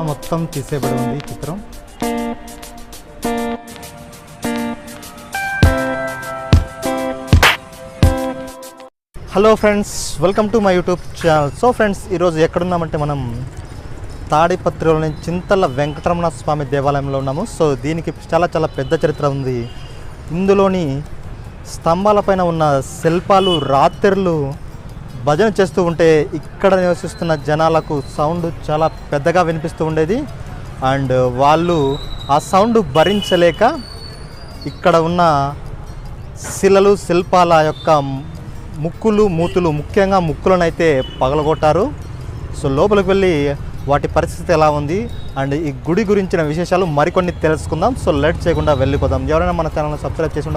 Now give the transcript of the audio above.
మొత్తం తీసేయబడి ఉంది ఈ చిత్రం. Hello friends, welcome to my YouTube channel. So friends, ఈరోజు ఎక్కడున్నామంటే మనం తాడిపత్రిలోని చింతల వెంకటరమణ స్వామి దేవాలయంలో ఉన్నాము. సో దీనికి చాలా చాలా పెద్ద చరిత్ర ఉంది. ఇందులోని స్తంభాలపైన ఉన్న శిల్పాలు రాత్రులు భజన చేస్తూ ఉంటే ఇక్కడ నివసిస్తున్న జనాలకు సౌండ్ చాలా పెద్దగా వినిపిస్తూ ఉండేది. అండ్ వాళ్ళు ఆ సౌండ్ భరించలేక ఇక్కడ ఉన్న శిలలు శిల్పాల యొక్క ముక్కులు మూతులు, ముఖ్యంగా ముక్కులను అయితే పగలగొట్టారు. సో లోపలికి వెళ్ళి వాటి పరిస్థితి ఎలా ఉంది అండ్ ఈ గుడి గురించిన విశేషాలు మరికొన్ని తెలుసుకుందాం. సో లేట్ చేయకుండా వెళ్ళిపోదాం. ఎవరైనా మన ఛానల్ని సబ్స్క్రైబ్ చేసి